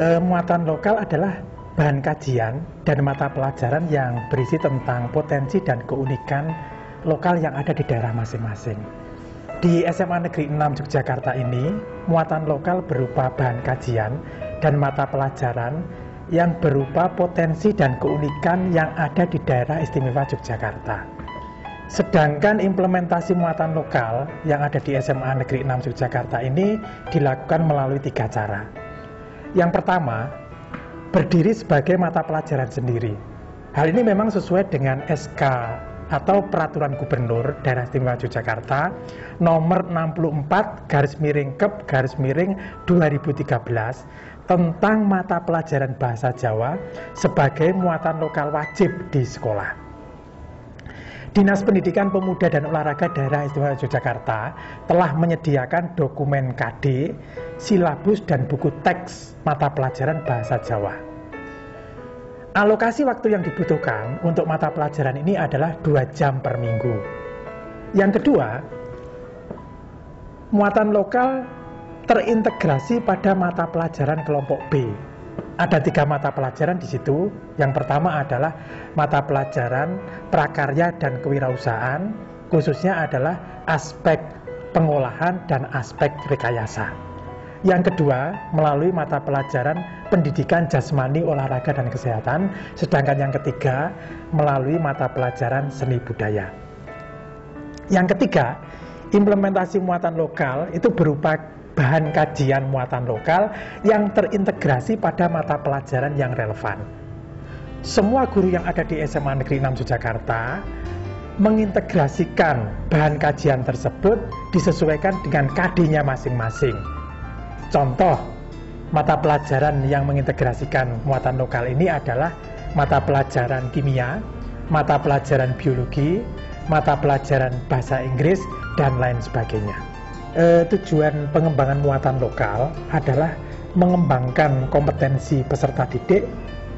Muatan lokal adalah bahan kajian dan mata pelajaran yang berisi tentang potensi dan keunikan lokal yang ada di daerah masing-masing. Di SMA Negeri 6 Yogyakarta ini, muatan lokal berupa bahan kajian dan mata pelajaran yang berupa potensi dan keunikan yang ada di daerah istimewa Yogyakarta. Sedangkan implementasi muatan lokal yang ada di SMA Negeri 6 Yogyakarta ini dilakukan melalui 3 cara. Yang pertama, berdiri sebagai mata pelajaran sendiri. Hal ini memang sesuai dengan SK atau Peraturan Gubernur Daerah Istimewa Yogyakarta nomor 64/Kep/2013 tentang mata pelajaran bahasa Jawa sebagai muatan lokal wajib di sekolah. Dinas Pendidikan Pemuda dan Olahraga Daerah Istimewa Yogyakarta telah menyediakan dokumen KD, silabus dan buku teks mata pelajaran bahasa Jawa. Alokasi waktu yang dibutuhkan untuk mata pelajaran ini adalah 2 jam per minggu. Yang kedua, muatan lokal terintegrasi pada mata pelajaran kelompok B. Ada 3 mata pelajaran di situ. Yang pertama adalah mata pelajaran prakarya dan kewirausahaan, khususnya adalah aspek pengolahan dan aspek rekayasa. Yang kedua, melalui mata pelajaran pendidikan jasmani, olahraga, dan kesehatan. Sedangkan yang ketiga, melalui mata pelajaran seni budaya. Yang ketiga, implementasi muatan lokal itu berupa bahan kajian muatan lokal yang terintegrasi pada mata pelajaran yang relevan. Semua guru yang ada di SMA Negeri 6 Yogyakarta mengintegrasikan bahan kajian tersebut disesuaikan dengan KD-nya masing-masing. Contoh, mata pelajaran yang mengintegrasikan muatan lokal ini adalah mata pelajaran kimia, mata pelajaran biologi, mata pelajaran bahasa Inggris, dan lain sebagainya. Tujuan pengembangan muatan lokal adalah mengembangkan kompetensi peserta didik,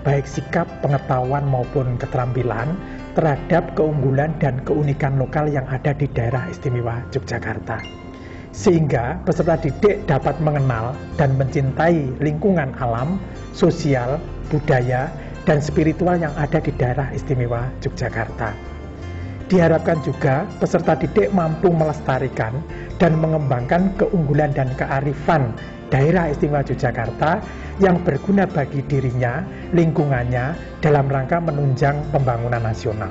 baik sikap, pengetahuan maupun keterampilan terhadap keunggulan dan keunikan lokal yang ada di daerah istimewa Yogyakarta. Sehingga peserta didik dapat mengenal dan mencintai lingkungan alam, sosial, budaya, dan spiritual yang ada di daerah istimewa Yogyakarta. Diharapkan juga peserta didik mampu melestarikan dan mengembangkan keunggulan dan kearifan daerah istimewa Yogyakarta yang berguna bagi dirinya, lingkungannya, dalam rangka menunjang pembangunan nasional.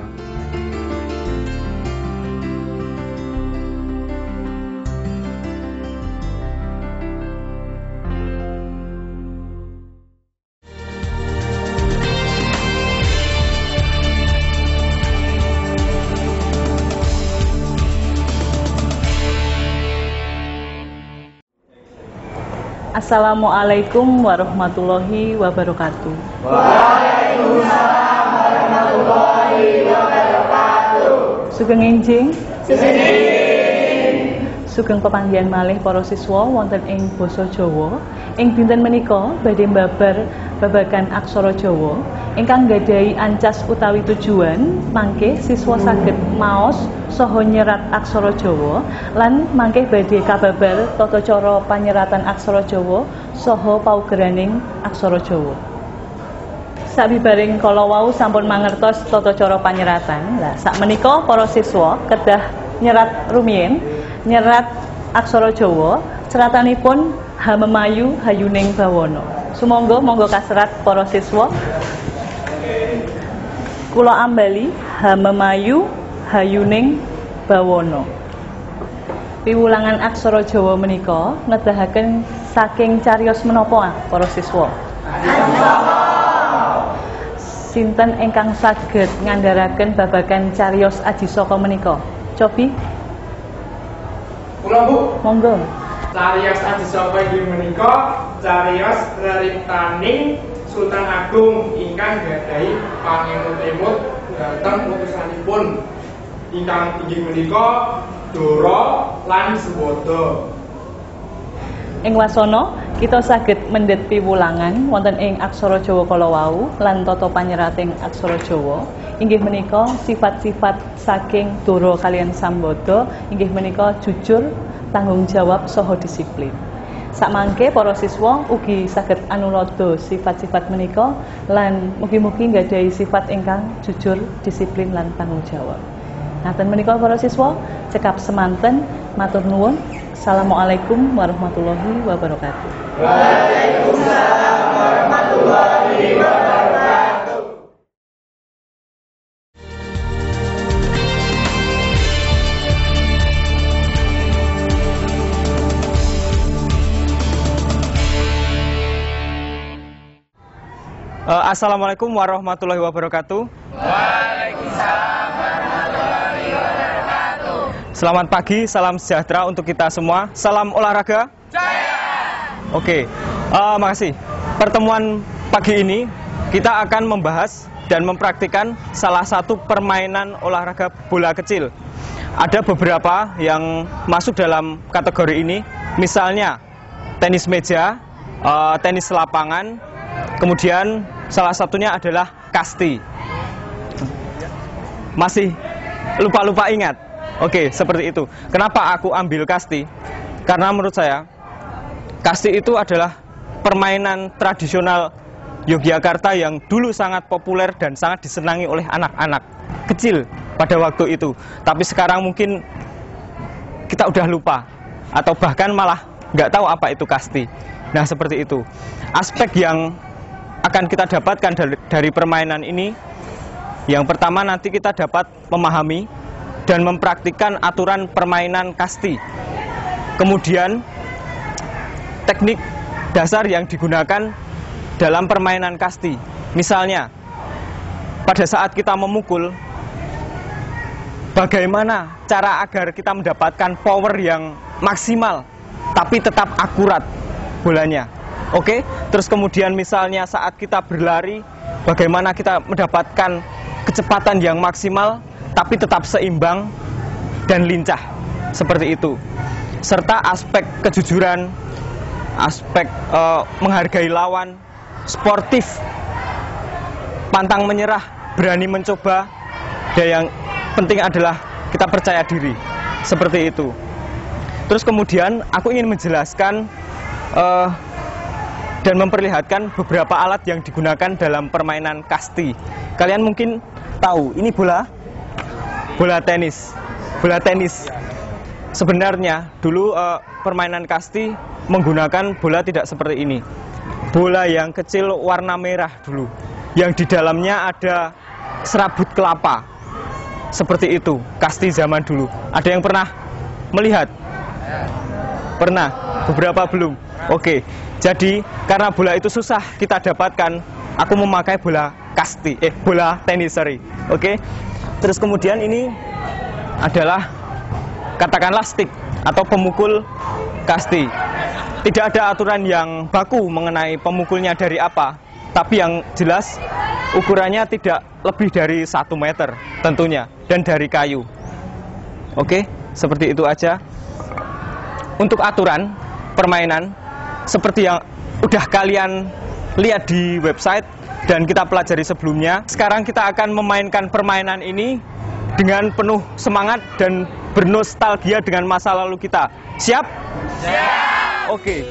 Assalamualaikum warahmatullahi wabarakatuh. Waalaikumsalam warahmatullahi wabarakatuh. Sugeng enjing. Sugeng. Sugeng pepanggihan malih para siswa wonten ing basa Jawa. Ing dinten menika badhe mbabar babagan aksara Jawa ingkang nggadhahi ancas utawi tujuan mangke siswa saged maos saha nyerat aksara Jawa lan mangke badhe kababar tata cara panyeratan aksara Jawa saha paugeraning aksara Jawa. Sabibaring kala wau sampun mangertos tata cara panyeratan. Lah sakmenika para siswa kedah nyerat rumiyin nyerat aksara Jawa ceratanipun Hamemayu Hayuning Bawana. Sumangga monggo kaserat para siswa. Kula ambali Hamemayu Hayuning Bawana. Piwulangan aksara Jawa menika nedahaken saking cariyos menapa para siswa? Sinten ingkang saged ngandharaken babagan cariyos Adisaka menika? Cobi. Kula Bu. Monggo. Cariyos Adisaka inggih menika cariyos reriptaning Sultan Agung ingkang gadhahi pangemut-emut dhateng putusanipun ingkang inggih menika Dara lan Sembada. Ing wasana kita saged mendhet piwulangan wonten ing aksara Jawa kala wau lan tata panyerating aksara Jawa inggih menika sifat-sifat saking Dara kaliyan Sambada inggih menika jujur, tanggung jawab saha disiplin. Sakmangke para siswa ugi saged anulodo sifat-sifat menika lan mugi-mugi nggadahi sifat ingkang jujur, disiplin lan tanggung jawab. Ngaten menika para siswa, cekap semanten, matur nuwun. Assalamualaikum warahmatullahi wabarakatuh. Waalaikumsalam warahmatullahi wabarakatuh. Assalamualaikum warahmatullahi wabarakatuh. Waalaikumsalam warahmatullahi wabarakatuh. Selamat pagi, salam sejahtera untuk kita semua. Salam olahraga. Jaya. Oke, makasih. Pertemuan pagi ini kita akan membahas dan mempraktikkan salah satu permainan olahraga bola kecil. Ada beberapa yang masuk dalam kategori ini, misalnya tenis meja, tenis lapangan, kemudian salah satunya adalah kasti. Masih lupa-lupa ingat? Oke, seperti itu. Kenapa aku ambil kasti? Karena menurut saya, kasti itu adalah permainan tradisional Yogyakarta yang dulu sangat populer dan sangat disenangi oleh anak-anak kecil pada waktu itu. Tapi sekarang mungkin kita udah lupa, atau bahkan malah nggak tahu apa itu kasti. Nah, seperti itu. Aspek yang akan kita dapatkan dari permainan ini, yang pertama nanti kita dapat memahami dan mempraktikkan aturan permainan kasti. Kemudian teknik dasar yang digunakan dalam permainan kasti. Misalnya, pada saat kita memukul, bagaimana cara agar kita mendapatkan power yang maksimal tapi tetap akurat bolanya. Oke, terus kemudian misalnya saat kita berlari, bagaimana kita mendapatkan kecepatan yang maksimal tapi tetap seimbang dan lincah, seperti itu. Serta aspek kejujuran, aspek menghargai lawan, sportif, pantang menyerah, berani mencoba, dan yang penting adalah kita percaya diri, seperti itu. Terus kemudian aku ingin menjelaskan dan memperlihatkan beberapa alat yang digunakan dalam permainan kasti. Kalian mungkin tahu, ini bola tenis. Bola tenis. Sebenarnya dulu permainan kasti menggunakan bola tidak seperti ini. Bola yang kecil warna merah dulu, yang di dalamnya ada serabut kelapa. Seperti itu, kasti zaman dulu. Ada yang pernah melihat? Pernah? Beberapa belum? Oke, jadi karena bola itu susah kita dapatkan, aku memakai bola tenis, sorry. Oke, terus kemudian ini adalah katakanlah stick atau pemukul kasti. Tidak ada aturan yang baku mengenai pemukulnya dari apa, tapi yang jelas ukurannya tidak lebih dari 1 meter tentunya, dan dari kayu. Oke, seperti itu aja. Untuk aturan permainan, seperti yang udah kalian lihat di website dan kita pelajari sebelumnya, sekarang kita akan memainkan permainan ini dengan penuh semangat dan bernostalgia dengan masa lalu kita. Siap? Siap! Oke.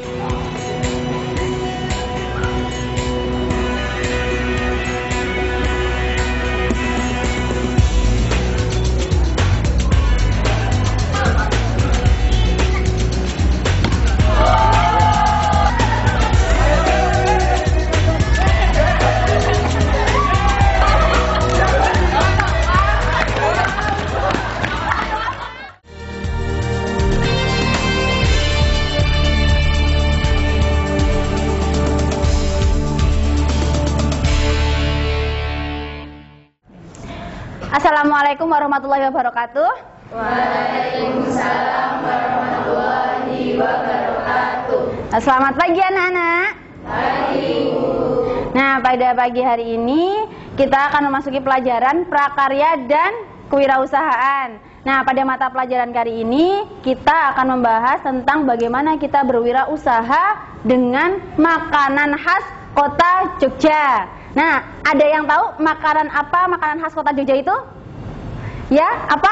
Assalamualaikum warahmatullahi wabarakatuh. Waalaikumsalam warahmatullahi wabarakatuh. Selamat pagi anak-anak. Pagi, Bu. Nah, pada pagi hari ini kita akan memasuki pelajaran prakarya dan kewirausahaan. Nah, pada mata pelajaran kali ini kita akan membahas tentang bagaimana kita berwirausaha dengan makanan khas kota Jogja. Nah, ada yang tahu makanan khas kota Jogja itu? Ya, apa?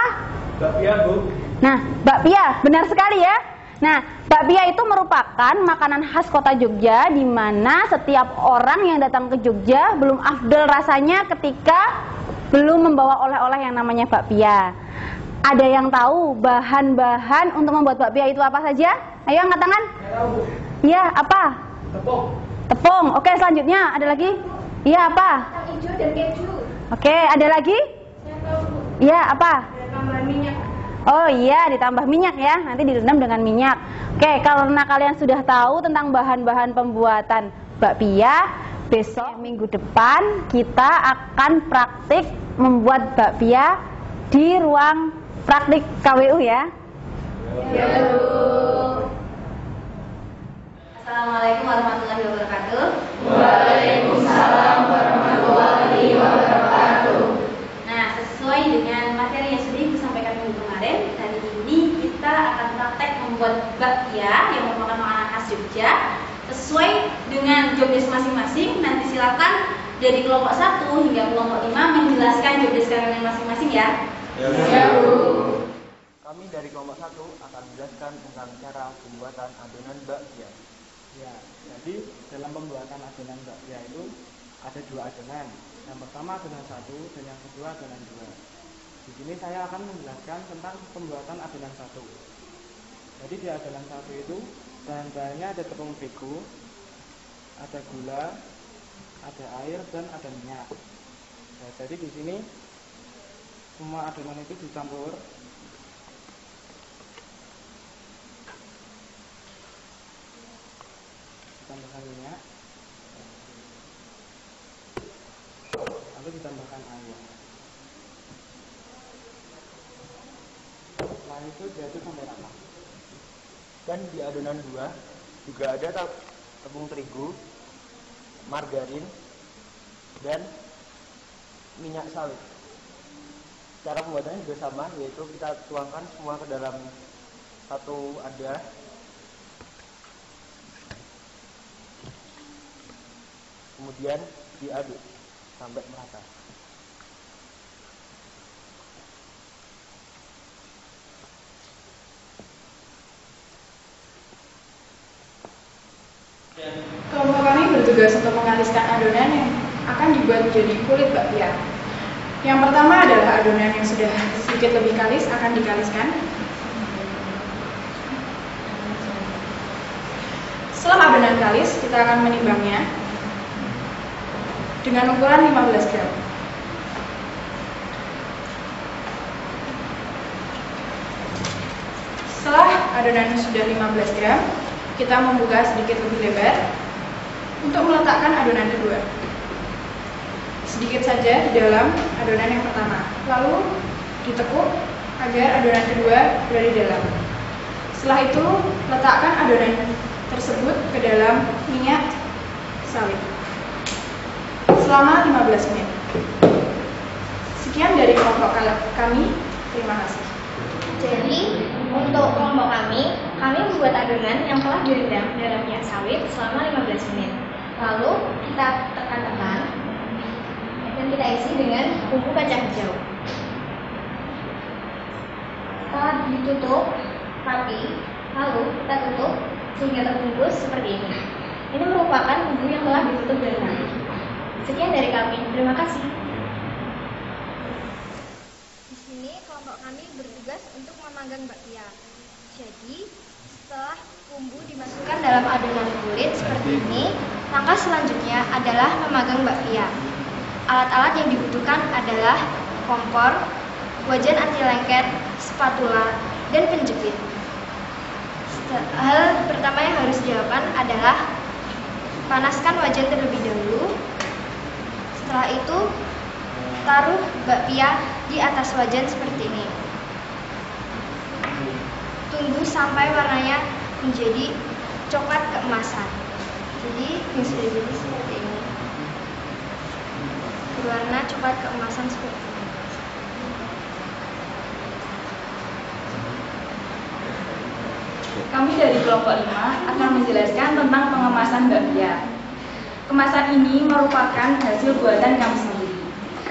Bakpia, Bu. Nah, bakpia, benar sekali ya. Nah, bakpia itu merupakan merupakan makanan khas kota Jogja, di mana setiap orang yang datang ke Jogja belum afdol rasanya ketika belum membawa oleh-oleh yang namanya bakpia. Ada yang tahu bahan-bahan untuk membuat bakpia itu apa saja? Ayo angkat tangan. Iya, apa? Tepung. Tepung. Oke, selanjutnya ada lagi? Iya, apa? Hijau dan keju. Oke, ada lagi? Iya, apa? Tambah minyak. Oh iya, ditambah minyak ya. Nanti direndam dengan minyak. Oke, karena kalian sudah tahu tentang bahan-bahan pembuatan bakpia, besok minggu depan kita akan praktik membuat bakpia di ruang praktik KWU ya. Ya, Bu. Assalamualaikum warahmatullahi wabarakatuh. Waalaikumsalam warahmatullahi wabarakatuh. Nah, sesuai dengan materi yang sudah disampaikan minggu kemarin, hari ini kita akan praktek membuat bakpia yang merupakan makanan khas Jogja sesuai dengan jobdesk masing-masing. Nanti silakan dari kelompok 1 hingga kelompok 5 menjelaskan jobdesk kalian masing-masing ya. Ya, Bu. Kami dari kelompok 1 akan menjelaskan tentang cara pembuatan adonan bakpia. Ya, jadi dalam pembuatan adonan bakpia itu ada 2 adonan. Yang pertama adonan 1 dan yang kedua adonan 2. Di sini saya akan menjelaskan tentang pembuatan adonan 1. Jadi di adonan 1 itu bahan-bahannya ada tepung terigu, ada gula, ada air dan ada minyak. Nah, jadi di sini semua adonan itu dicampur. Ditambahkan minyak, lalu ditambahkan air. Setelah itu diaduk sampai rata. Dan di adonan 2 juga ada tepung terigu, margarin, dan minyak sawit. Cara pembuatannya juga sama, yaitu kita tuangkan semua ke dalam satu wadah. Kemudian diaduk sampai merata. Kelompok kami bertugas untuk mengaliskan adonan yang akan dibuat menjadi kulit bakpia. Yang pertama adalah adonan yang sudah sedikit lebih kalis akan dikaliskan. Setelah adonan kalis, kita akan menimbangnya dengan ukuran 15 gram. Setelah adonan sudah 15 gram, kita membuka sedikit lebih lebar untuk meletakkan adonan kedua. Sedikit saja di dalam adonan yang pertama, lalu ditekuk agar adonan kedua berada di dalam. Setelah itu, letakkan adonan tersebut ke dalam minyak sawit selama 15 menit. Sekian dari kelompok kami, terima kasih. Jadi, untuk kelompok kami membuat adonan yang telah direndam dalam minyak sawit selama 15 menit. Lalu kita tekan-tekan dan kita isi dengan bumbu kacang hijau. Setelah ditutup rapi, lalu kita tutup sehingga terbungkus seperti ini. Ini merupakan bumbu yang telah ditutup dari rapi. Sekian dari kami, terima kasih. Di sini kelompok kami bertugas untuk memanggang bakpia. Jadi, setelah bumbu dimasukkan dalam adonan kulit seperti ini, langkah selanjutnya adalah memanggang bakpia. Alat-alat yang dibutuhkan adalah kompor, wajan anti lengket, spatula, dan penjepit. Hal pertama yang harus dilakukan adalah panaskan wajan terlebih dahulu. Setelah itu, taruh bakpia di atas wajan seperti ini. Tunggu sampai warnanya menjadi coklat keemasan. Jadi sudah jadi seperti ini. Berwarna coklat keemasan seperti ini. Kami dari kelompok 5 akan menjelaskan tentang pengemasan bakpia. Kemasan ini merupakan hasil buatan kami sendiri.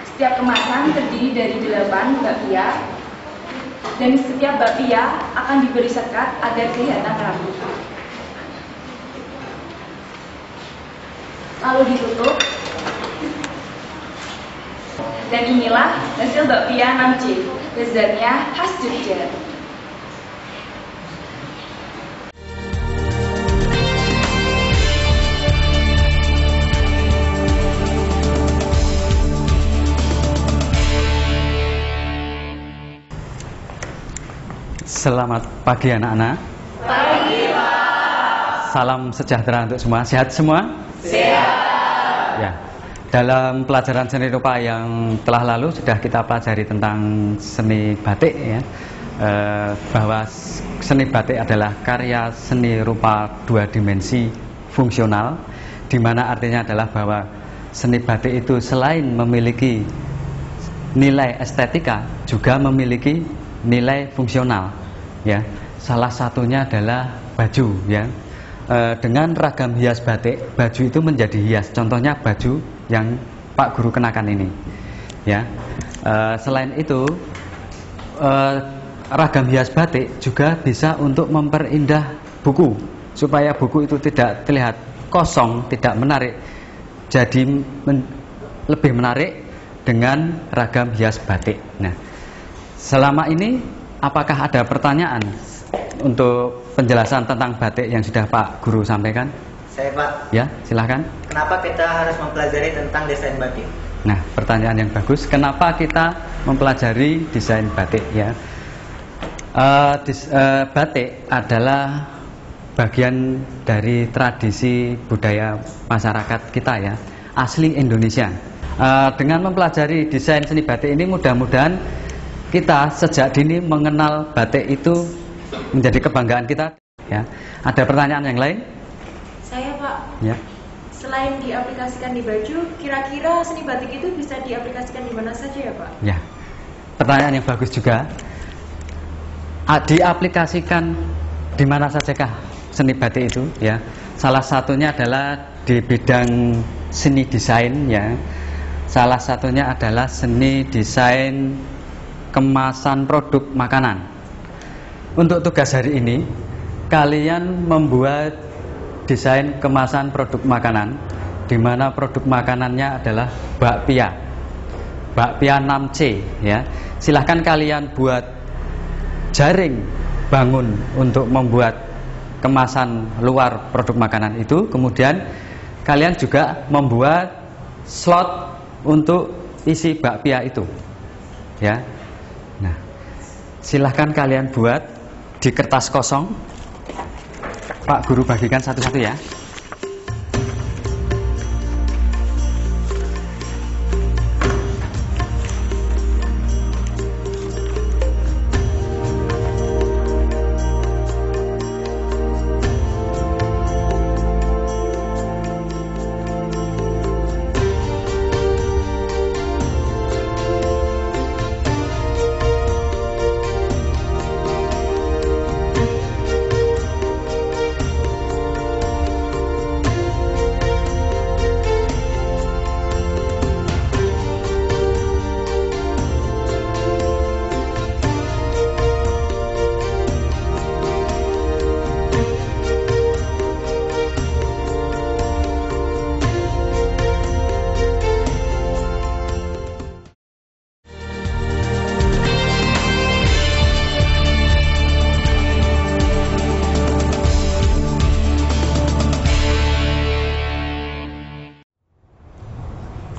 Setiap kemasan terdiri dari 8 bakpia, dan setiap bakpia akan diberi sekat agar kelihatan rapi. lalu ditutup. Dan inilah hasil bakpia 6C, lezatnya khas Jogja. Selamat pagi anak-anak. Pagi, Pak. Salam sejahtera untuk semua. Sehat semua? Sehat. Ya. Dalam pelajaran seni rupa yang telah lalu sudah kita pelajari tentang seni batik ya. Bahwa seni batik adalah karya seni rupa dua dimensi fungsional, di mana artinya adalah bahwa seni batik itu selain memiliki nilai estetika juga memiliki nilai fungsional ya. Salah satunya adalah baju ya. Dengan ragam hias batik, baju itu menjadi hias. Contohnya baju yang Pak Guru kenakan ini ya. Selain itu ragam hias batik juga bisa untuk memperindah buku, supaya buku itu tidak terlihat kosong, tidak menarik, jadi lebih menarik dengan ragam hias batik. Nah, selama ini apakah ada pertanyaan untuk penjelasan tentang batik yang sudah Pak Guru sampaikan? Saya, Pak. Ya, silahkan. Kenapa kita harus mempelajari tentang desain batik? Nah, pertanyaan yang bagus. Kenapa kita mempelajari desain batik ya? Batik adalah bagian dari tradisi budaya masyarakat kita ya, asli Indonesia. Dengan mempelajari desain seni batik ini, mudah-mudahan kita sejak dini mengenal batik itu menjadi kebanggaan kita ya. Ada pertanyaan yang lain? Saya, Pak. Ya. Selain diaplikasikan di baju, kira-kira seni batik itu bisa diaplikasikan di mana saja ya, Pak? Ya. Pertanyaan yang bagus juga. Diaplikasikan di mana sajakah seni batik itu ya? Salah satunya adalah di bidang seni desain ya. Salah satunya adalah seni desain kemasan produk makanan. Untuk tugas hari ini, kalian membuat desain kemasan produk makanan, di mana produk makanannya adalah bakpia 6C ya. Silahkan kalian buat jaring bangun untuk membuat kemasan luar produk makanan itu. Kemudian kalian juga membuat slot untuk isi bakpia itu ya. Nah, silahkan kalian buat di kertas kosong. Pak Guru bagikan satu-satu ya.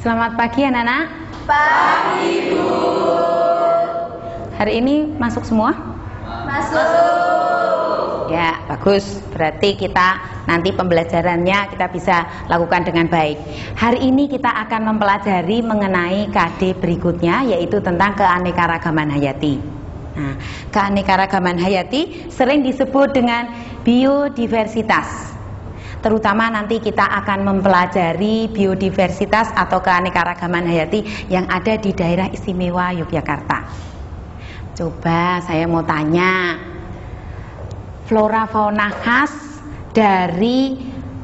Selamat pagi anak-anak. Pagi, Bu. Hari ini masuk semua? Masuk. Ya, bagus. Berarti kita nanti pembelajarannya kita bisa lakukan dengan baik. Hari ini kita akan mempelajari mengenai KD berikutnya, yaitu tentang keanekaragaman hayati. Nah, keanekaragaman hayati sering disebut dengan biodiversitas. Terutama nanti kita akan mempelajari biodiversitas atau keanekaragaman hayati yang ada di daerah istimewa Yogyakarta. Coba saya mau tanya, flora fauna khas dari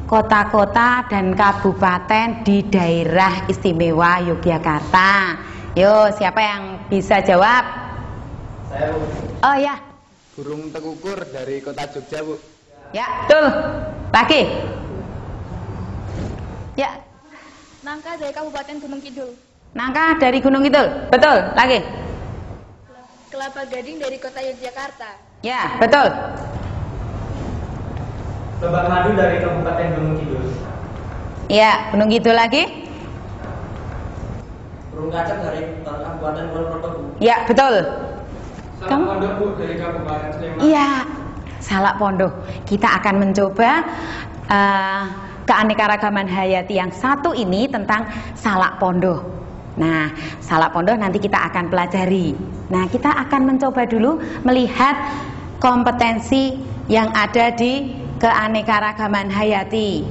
kota-kota dan kabupaten di daerah istimewa Yogyakarta. Yo, siapa yang bisa jawab? Saya, Bu. Oh ya. Burung tekukur dari kota Jogja, Bu. Ya, betul. Pagi. Ya, Nangka dari Kabupaten Gunung Kidul. Nangka dari Gunung Kidul. Betul. Lagi. Kelapa gading dari Kota Yogyakarta. Ya, betul. Lebak madu dari Kabupaten Gunung Kidul. Ya, Gunung Kidul lagi. Burung kacang dari Kabupaten Purwokerto. Ya, betul. Salak Pondok Bu dari Kabupaten Sleman. Iya, Salak Pondok. Kita akan mencoba keanekaragaman hayati yang satu ini tentang Salak Pondok. Nah, Salak Pondok nanti kita akan pelajari. Nah, kita akan mencoba dulu melihat kompetensi yang ada di keanekaragaman hayati.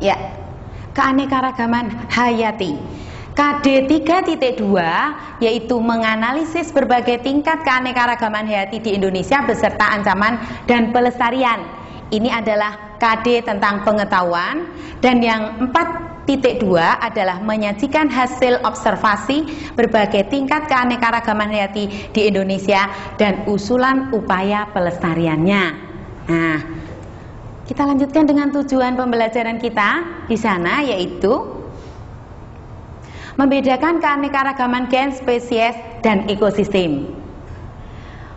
Ya, keanekaragaman hayati. KD 3.2 yaitu menganalisis berbagai tingkat keanekaragaman hayati di Indonesia beserta ancaman dan pelestarian. Ini adalah KD tentang pengetahuan, dan yang 4.2 adalah menyajikan hasil observasi berbagai tingkat keanekaragaman hayati di Indonesia dan usulan upaya pelestariannya. Nah, kita lanjutkan dengan tujuan pembelajaran kita di sana, yaitu membedakan keanekaragaman gen, spesies, dan ekosistem.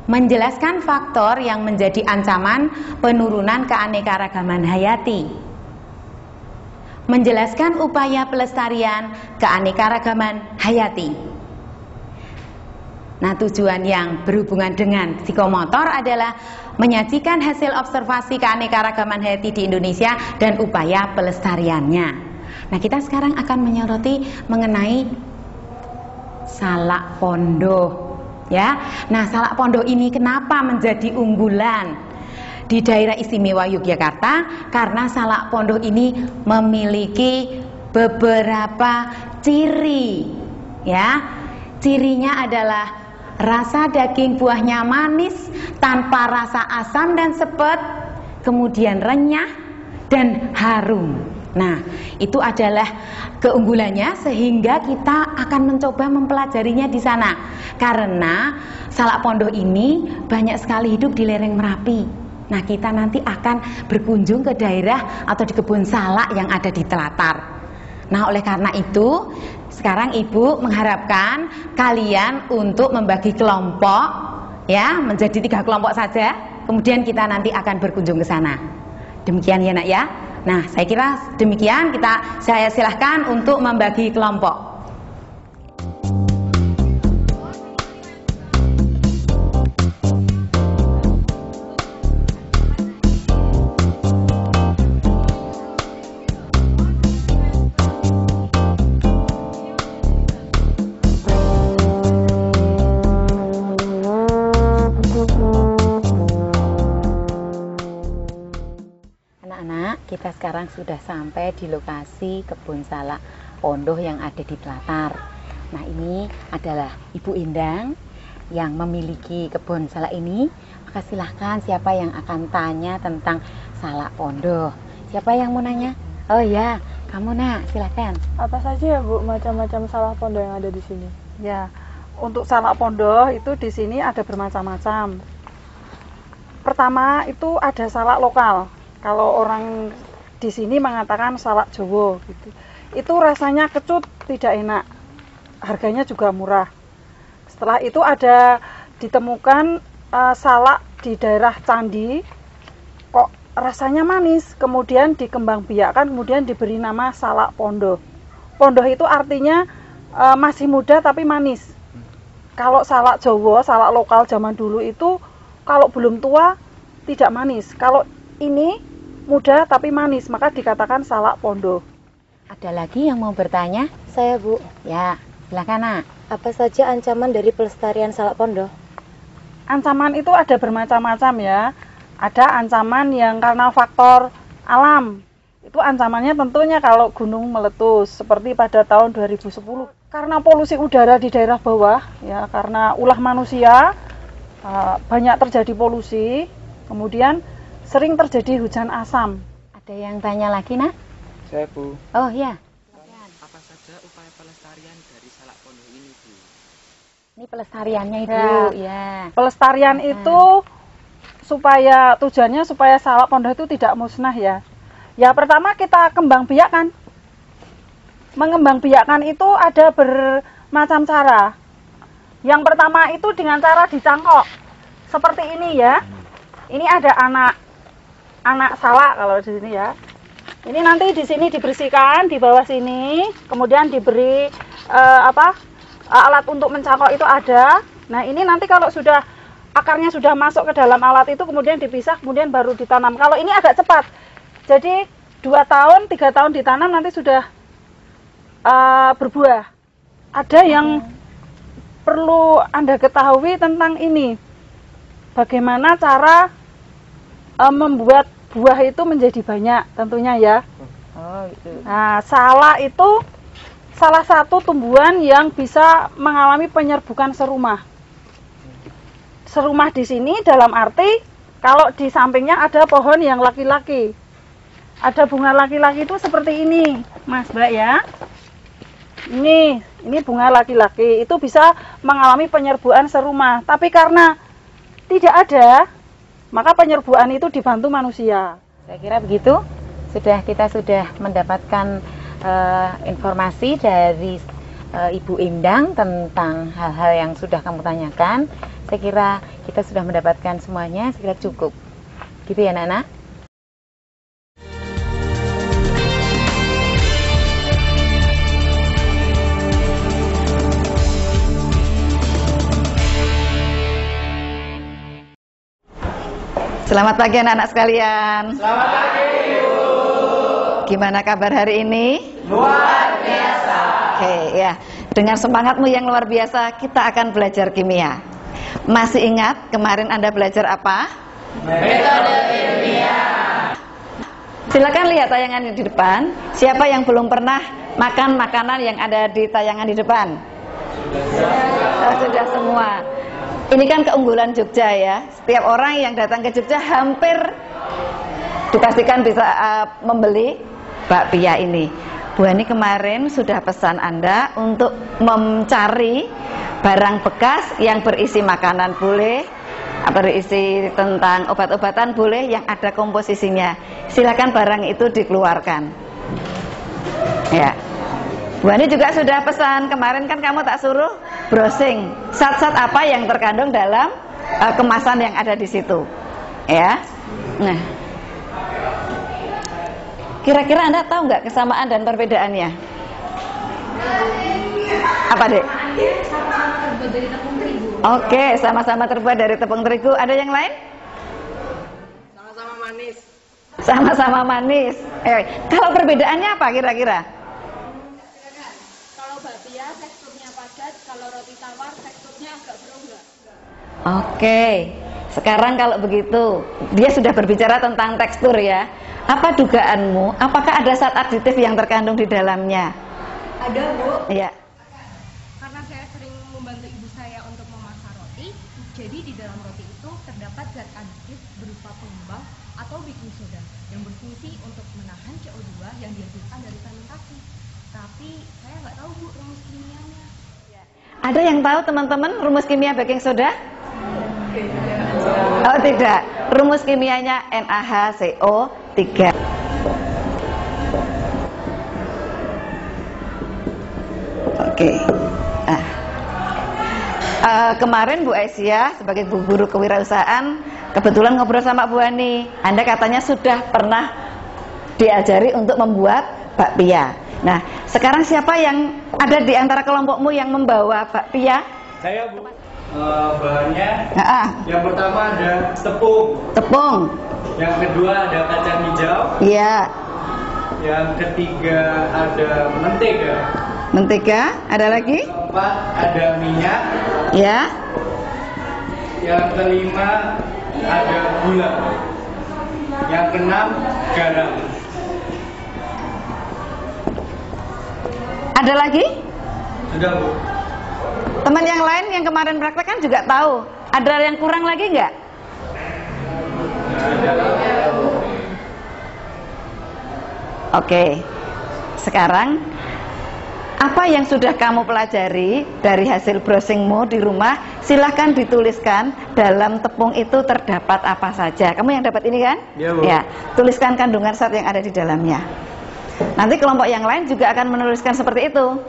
Menjelaskan faktor yang menjadi ancaman penurunan keanekaragaman hayati. Menjelaskan upaya pelestarian keanekaragaman hayati. Nah, tujuan yang berhubungan dengan psikomotor adalah menyajikan hasil observasi keanekaragaman hayati di Indonesia dan upaya pelestariannya. Nah, kita sekarang akan menyoroti mengenai Salak Pondok. Ya, nah Salak Pondok ini kenapa menjadi unggulan di daerah istimewa Yogyakarta? Karena Salak Pondok ini memiliki beberapa ciri. Ya, cirinya adalah rasa daging buahnya manis tanpa rasa asam dan sepet, kemudian renyah dan harum. Nah, itu adalah keunggulannya, sehingga kita akan mencoba mempelajarinya di sana. Karena Salak Pondok ini banyak sekali hidup di lereng Merapi. Nah, kita nanti akan berkunjung ke daerah atau di kebun salak yang ada di Telatar. Nah, oleh karena itu, sekarang Ibu mengharapkan kalian untuk membagi kelompok, ya, menjadi 3 kelompok saja. Kemudian kita nanti akan berkunjung ke sana. Demikian ya, Nak ya. Nah, saya kira demikian. Saya silahkan untuk membagi kelompok. Kita sekarang sudah sampai di lokasi kebun salak Pondok yang ada di Telatar. Nah, ini adalah Ibu Indang yang memiliki kebun salak ini. Maka silahkan siapa yang akan tanya tentang Salak Pondok. Siapa yang mau nanya? Oh ya, kamu Nak, silahkan. Apa saja ya Bu macam-macam salak pondok yang ada di sini? Ya, untuk salak pondok itu di sini ada bermacam-macam. Pertama itu ada salak lokal. Kalau orang di sini mengatakan salak Jawa gitu. Itu rasanya kecut, tidak enak. Harganya juga murah. Setelah itu ada ditemukan salak di daerah Candi, kok rasanya manis. Kemudian dikembangbiakkan, kemudian diberi nama Salak Pondok. Pondok itu artinya masih muda tapi manis. Kalau salak Jawa, salak lokal zaman dulu itu kalau belum tua tidak manis. Kalau ini muda tapi manis, maka dikatakan Salak Pondok. Ada lagi yang mau bertanya? Saya Bu. Ya, silakan Nak. Apa saja ancaman dari pelestarian Salak Pondok? Ancaman itu ada bermacam-macam ya. Ada ancaman yang karena faktor alam. Itu ancamannya tentunya kalau gunung meletus seperti pada tahun 2010. Karena polusi udara di daerah bawah ya, karena ulah manusia banyak terjadi polusi. Kemudian sering terjadi hujan asam. Ada yang tanya lagi, Nak? Saya Bu. Oh ya. Apa saja upaya pelestarian dari Salak Pondok ini, Bu? Ini pelestariannya itu, ya. Pelestarian itu tujuannya supaya salak pondok itu tidak musnah ya. Ya pertama kita kembang biakkan. Mengembang biakkan itu ada bermacam cara. Yang pertama itu dengan cara dicangkok. Seperti ini ya. Ini ada anak salak kalau di sini ya. Ini nanti di sini dibersihkan di bawah sini, kemudian diberi alat untuk mencangkok itu ada. Nah ini nanti kalau sudah akarnya sudah masuk ke dalam alat itu kemudian dipisah, kemudian baru ditanam. Kalau ini agak cepat, jadi 2 tahun, 3 tahun ditanam nanti sudah berbuah. Ada yang perlu Anda ketahui tentang ini, bagaimana cara membuat buah itu menjadi banyak tentunya ya. Nah, salak itu salah satu tumbuhan yang bisa mengalami penyerbukan serumah. Serumah di sini dalam arti kalau di sampingnya ada pohon yang laki-laki. Ada bunga laki-laki itu seperti ini, Mas Mbak ya. Ini bunga laki-laki itu bisa mengalami penyerbukan serumah. Tapi karena tidak ada, maka penyerbukan itu dibantu manusia. Saya kira begitu. Kita sudah mendapatkan informasi dari Ibu Endang tentang hal-hal yang sudah kamu tanyakan. Saya kira kita sudah mendapatkan semuanya. Saya kira cukup. Gitu ya, Nana? Selamat pagi anak-anak sekalian. Selamat pagi, Ibu. Gimana kabar hari ini? Luar biasa. Oke, ya. Dengan semangatmu yang luar biasa, kita akan belajar kimia. Masih ingat kemarin Anda belajar apa? Metode kimia. Silakan lihat tayangan di depan. Siapa yang belum pernah makan makanan yang ada di tayangan di depan? Sudah semua. Ini kan keunggulan Jogja ya. Setiap orang yang datang ke Jogja hampir dipastikan bisa membeli bakpia ini. Bu Ani kemarin sudah pesan Anda untuk mencari barang bekas yang berisi makanan boleh, berisi tentang obat-obatan boleh, yang ada komposisinya. Silakan barang itu dikeluarkan. Ya. Bu Ani juga sudah pesan, kemarin kan kamu tak suruh browsing zat-zat apa yang terkandung dalam kemasan yang ada di situ. Ya. Nah. Kira-kira Anda tahu nggak kesamaan dan perbedaannya? Apa, Dek? Sama-sama terbuat dari tepung terigu. Oke, sama-sama terbuat dari tepung terigu. Ada yang lain? Sama-sama manis. Sama-sama manis. Kalau perbedaannya apa kira-kira? Kalau bakpia teksturnya padat, kalau roti tawar teksturnya agak berongga. Oke, sekarang kalau begitu, dia sudah berbicara tentang tekstur ya. Apa dugaanmu? Apakah ada zat aditif yang terkandung di dalamnya? Ada, Bu. Iya. Karena saya sering membantu ibu saya untuk memasak roti, jadi di dalam roti itu terdapat zat aditif berupa pengembang atau baking soda yang berfungsi untuk menahan CO2 yang dihasilkan dari fermentasi. Tapi saya nggak tahu, Bu, rumus kimianya. Ada yang tahu teman-teman rumus kimia baking soda? Oh tidak, rumus kimianya NaHCO3. Oke. Kemarin Bu Aisyah sebagai guru kewirausahaan kebetulan ngobrol sama Bu Ani. Anda katanya sudah pernah diajari untuk membuat bakpia. Nah, sekarang siapa yang ada di antara kelompokmu yang membawa bakpia? Saya, Bu. Bahannya yang pertama ada tepung, yang kedua ada kacang hijau, iya, yang ketiga ada mentega, ada lagi, keempat ada minyak, ya, yang kelima ada gula, yang keenam garam. Ada lagi? Sudah, Bu. Teman yang lain yang kemarin praktek kan juga tahu. Ada yang kurang lagi nggak? Oke. Sekarang Apa yang sudah kamu pelajari dari hasil browsingmu di rumah, silahkan dituliskan dalam tepung itu terdapat apa saja. Kamu yang dapat ini kan? Ya, Bu. Ya, tuliskan kandungan zat yang ada di dalamnya. Nanti kelompok yang lain juga akan menuliskan seperti itu.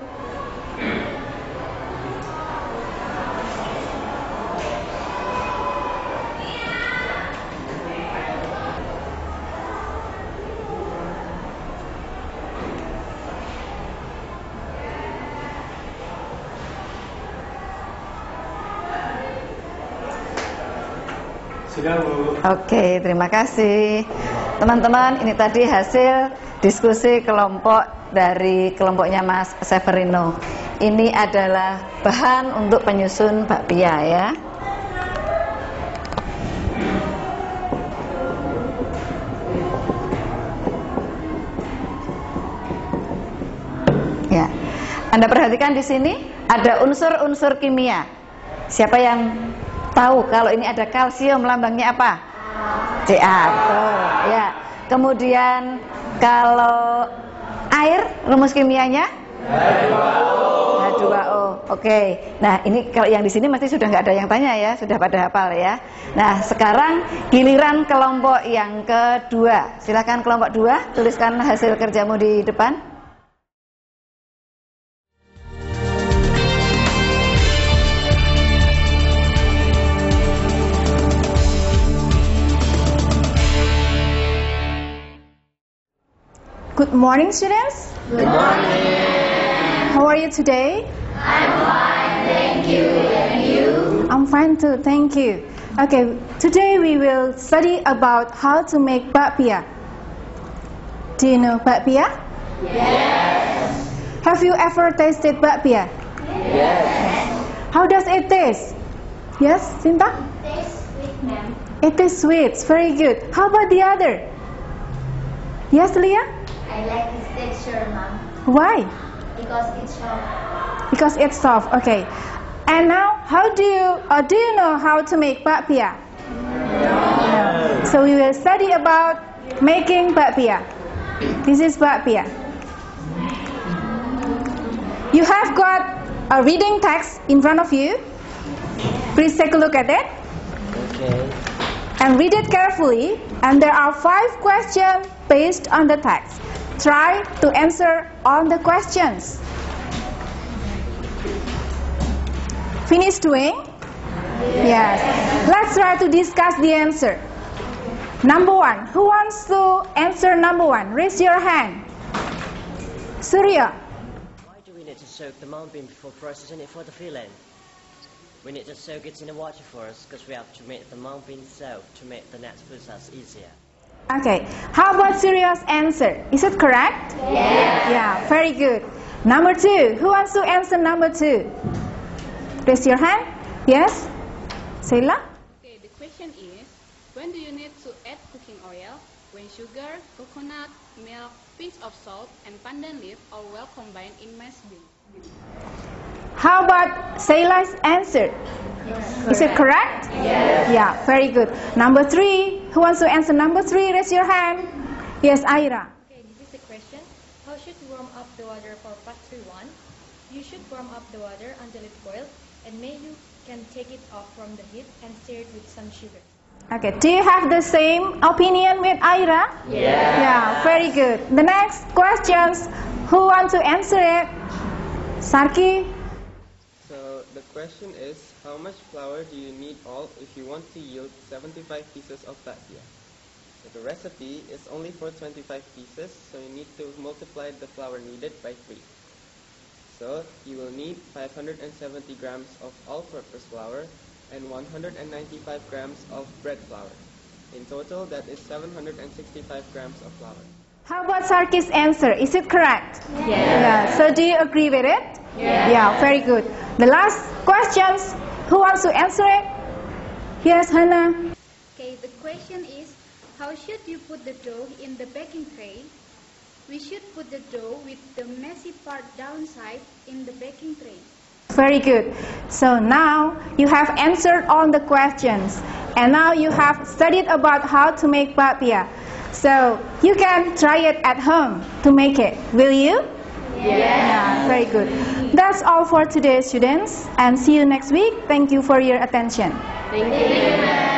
Sudah, Bu. Oke, terima kasih. Teman-teman, ini tadi hasil diskusi kelompok dari kelompoknya Mas Severino. Ini adalah bahan untuk penyusun bakpia ya. Ya. Anda perhatikan di sini ada unsur-unsur kimia. Siapa yang tahu kalau ini ada kalsium, lambangnya apa? Ca. Betul. Ya. Kemudian kalau air, rumus kimianya? H2O. Oke. Nah, ini kalau yang di sini mesti sudah nggak ada yang tanya ya, sudah pada hafal ya. Nah, sekarang giliran kelompok yang kedua. Silakan kelompok 2, tuliskan hasil kerjamu di depan. Good morning, students. Good morning. How are you today? I'm fine, thank you. And you? I'm fine too, thank you. Okay, today we will study about how to make bakpia. Do you know bakpia? Yes. Have you ever tasted bakpia? Yes. How does it taste? Yes, Sinta? Tastes sweet, ma'am. It is sweet, very good. How about the other? Yes, Leah? I like its texture, ma'am. Why? Because it's soft. Because it's soft. Okay. And now, do you know how to make bakpia? No. So we will study about making bakpia. This is bakpia. You have got a reading text in front of you. Please take a look at it. Okay. And read it carefully. And there are 5 questions based on the text. Try to answer all the questions. Finish doing? Yes. Let's try to discuss the answer. Number 1. Who wants to answer number 1? Raise your hand. Surya. Why do we need to soak the mung bean before processing it for the filling? We need to soak it in the water first because we have to make the mung bean soak to make the next process easier. Okay. How about Surya's answer? Is it correct? Yes. Yeah, very good. Number 2. Who wants to answer number 2? Raise your hand. Yes? Sheila? Okay, the question is, when do you need to add cooking oil? When sugar, coconut, milk, pinch of salt, and pandan leaf are well combined in mash bean. How about Sheila's answer? Is it correct? Yes. Yeah, very good. Number 3. Who wants to answer number 3? Raise your hand. Yes, Aira. Okay, this is a question. How should you warm up the water for part 3-1? You should warm up the water until it boils, and maybe you can take it off from the heat and stir it with some sugar. Okay, do you have the same opinion with Aira? Yes. Yeah, very good. The next questions. Who wants to answer it? Sarki? So the question is, how much flour do you need all if you want to yield 75 pieces of bakpia? So the recipe is only for 25 pieces, so you need to multiply the flour needed by 3. So you will need 570 grams of all-purpose flour and 195 grams of bread flour. In total, that is 765 grams of flour. How about Sarki's answer? Is it correct? Yes. Yeah. So do you agree with it? Yes. Yeah, very good. The last questions. Who wants to answer it? Yes, Hannah. Okay, the question is, how should you put the dough in the baking tray? We should put the dough with the messy part downside in the baking tray. Very good. So now you have answered all the questions. And now you have studied about how to make bakpia. So you can try it at home to make it. Will you? Yes. Yeah. Very good. That's all for today, students, and see you next week. Thank you for your attention. Thank you, ma'am.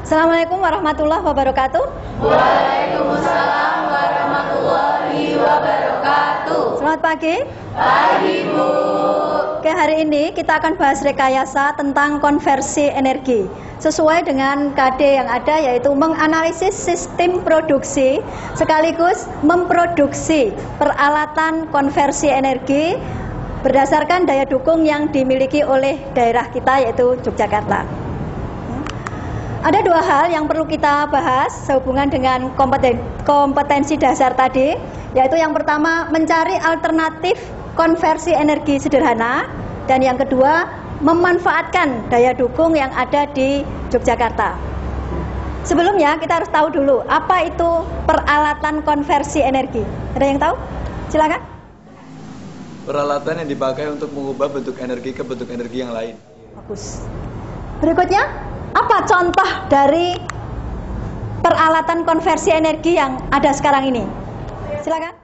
Assalamualaikum warahmatullahi wabarakatuh. Waalaikumsalam warahmatullahi wabarakatuh. Selamat pagi. Pagi, Bu. Oke, hari ini kita akan bahas rekayasa tentang konversi energi. Sesuai dengan KD yang ada, yaitu menganalisis sistem produksi sekaligus memproduksi peralatan konversi energi berdasarkan daya dukung yang dimiliki oleh daerah kita, yaitu Yogyakarta. Ada dua hal yang perlu kita bahas sehubungan dengan kompetensi dasar tadi, yaitu yang pertama mencari alternatif konversi energi sederhana, dan yang kedua memanfaatkan daya dukung yang ada di Yogyakarta. Sebelumnya kita harus tahu dulu apa itu peralatan konversi energi. Ada yang tahu? Silakan. Peralatan yang dipakai untuk mengubah bentuk energi ke bentuk energi yang lain. Bagus. Berikutnya, apa contoh dari peralatan konversi energi yang ada sekarang ini? Silakan.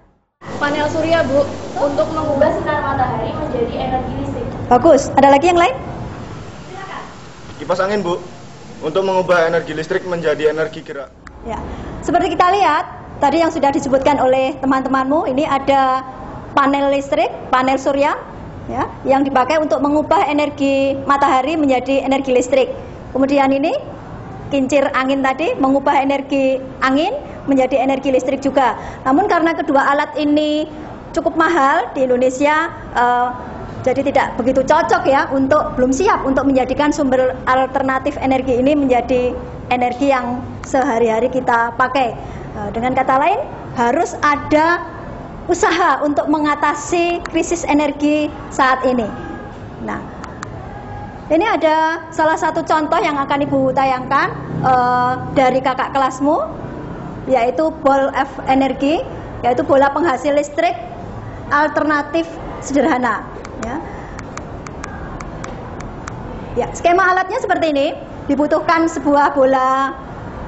Panel surya, Bu, untuk mengubah sinar matahari menjadi energi listrik. Bagus. Ada lagi yang lain? Kipas angin, Bu, untuk mengubah energi listrik menjadi energi gerak. Ya. Seperti kita lihat tadi yang sudah disebutkan oleh teman-temanmu, ini ada panel listrik, panel surya, ya, yang dipakai untuk mengubah energi matahari menjadi energi listrik. Kemudian ini kincir angin tadi mengubah energi angin menjadi energi listrik juga. Namun karena kedua alat ini cukup mahal di Indonesia, jadi tidak begitu cocok ya, belum siap untuk menjadikan sumber alternatif energi ini menjadi energi yang sehari-hari kita pakai. Dengan kata lain, harus ada usaha untuk mengatasi krisis energi saat ini. Nah, ini ada salah satu contoh yang akan Ibu tayangkan dari kakak kelasmu, yaitu ball F energi, yaitu bola penghasil listrik alternatif sederhana. Ya, skema alatnya seperti ini. Dibutuhkan sebuah bola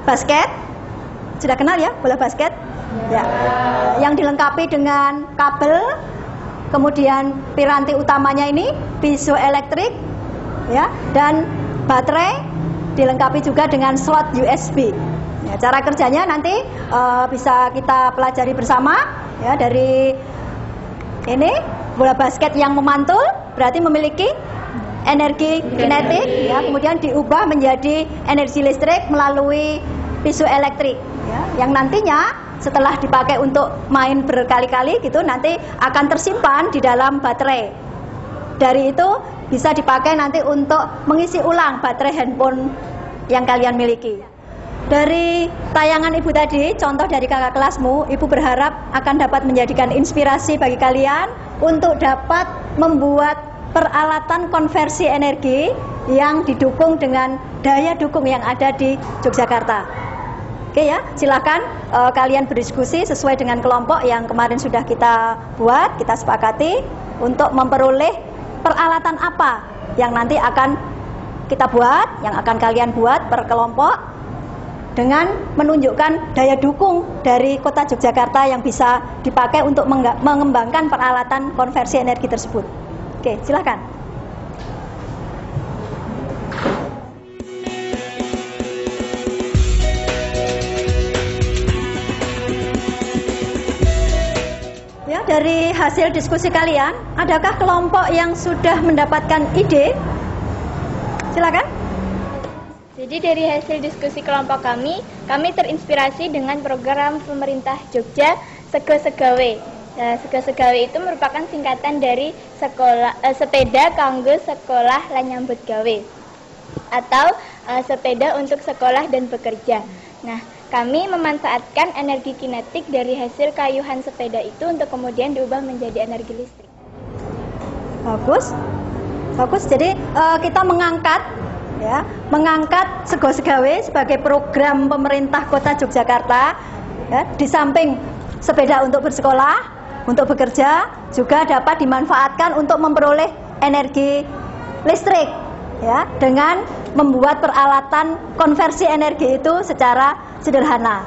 basket. Sudah kenal ya bola basket? Ya. Yang dilengkapi dengan kabel, kemudian piranti utamanya ini piezoelektrik, ya, dan baterai dilengkapi juga dengan slot USB. Ya, cara kerjanya nanti bisa kita pelajari bersama, ya. Dari ini bola basket yang memantul berarti memiliki energi kinetik, ya, kemudian diubah menjadi energi listrik melalui piezoelektrik, ya, yang nantinya setelah dipakai untuk main berkali-kali gitu nanti akan tersimpan di dalam baterai. Dari itu bisa dipakai nanti untuk mengisi ulang baterai handphone yang kalian miliki. Dari tayangan Ibu tadi, contoh dari kakak kelasmu, Ibu berharap akan dapat menjadikan inspirasi bagi kalian untuk dapat membuat peralatan konversi energi yang didukung dengan daya dukung yang ada di Yogyakarta. Oke ya, silakan kalian berdiskusi sesuai dengan kelompok yang kemarin sudah kita buat, kita sepakati untuk memperoleh peralatan apa yang nanti akan kita buat, yang akan kalian buat per kelompok dengan menunjukkan daya dukung dari kota Yogyakarta yang bisa dipakai untuk mengembangkan peralatan konversi energi tersebut. Oke, silakan. Ya, dari hasil diskusi kalian, adakah kelompok yang sudah mendapatkan ide? Silakan. Jadi dari hasil diskusi kelompok kami terinspirasi dengan program pemerintah Jogja Sego Segawe. Sego Segawe itu merupakan singkatan dari sepeda kanggo sekolah lan nyambut gawe, atau sepeda untuk sekolah dan bekerja. Nah, kami memanfaatkan energi kinetik dari hasil kayuhan sepeda itu untuk kemudian diubah menjadi energi listrik. Bagus, bagus. Jadi kita mengangkat Sego Segawe sebagai program pemerintah Kota Yogyakarta. Ya, di samping sepeda untuk bersekolah, untuk bekerja, juga dapat dimanfaatkan untuk memperoleh energi listrik, ya, dengan membuat peralatan konversi energi itu secara sederhana.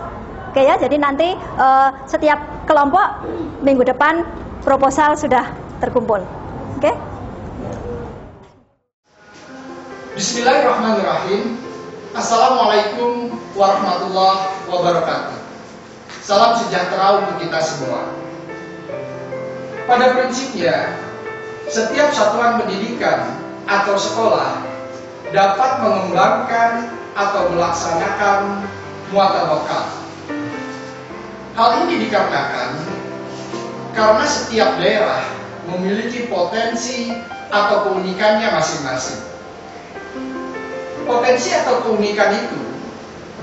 Oke ya, jadi nanti setiap kelompok minggu depan proposal sudah terkumpul. Oke? Bismillahirrahmanirrahim. Assalamualaikum warahmatullahi wabarakatuh. Salam sejahtera untuk kita semua. Pada prinsipnya, setiap satuan pendidikan atau sekolah dapat mengembangkan atau melaksanakan muatan lokal. Hal ini dikarenakan karena setiap daerah memiliki potensi atau keunikannya masing-masing. Potensi atau keunikan itu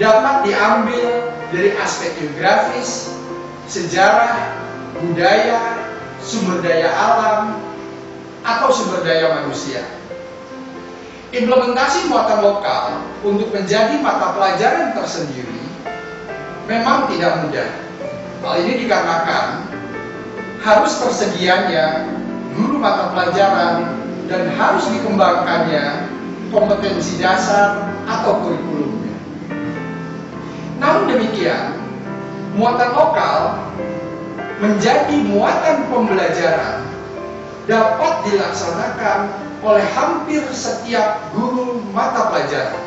dapat diambil dari aspek geografis, sejarah, budaya, sumber daya alam, atau sumber daya manusia. Implementasi muatan lokal untuk menjadi mata pelajaran tersendiri memang tidak mudah. Hal ini dikarenakan harus tersedianya guru mata pelajaran dan harus dikembangkannya kompetensi dasar atau kurikulumnya. Namun demikian, muatan lokal menjadi muatan pembelajaran dapat dilaksanakan oleh hampir setiap guru mata pelajaran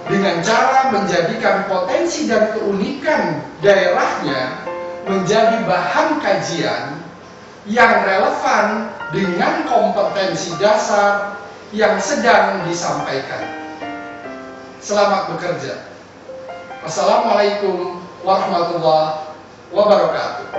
dengan cara menjadikan potensi dan keunikan daerahnya menjadi bahan kajian yang relevan dengan kompetensi dasar yang sedang disampaikan. Selamat bekerja. Wassalamualaikum warahmatullahi wabarakatuh.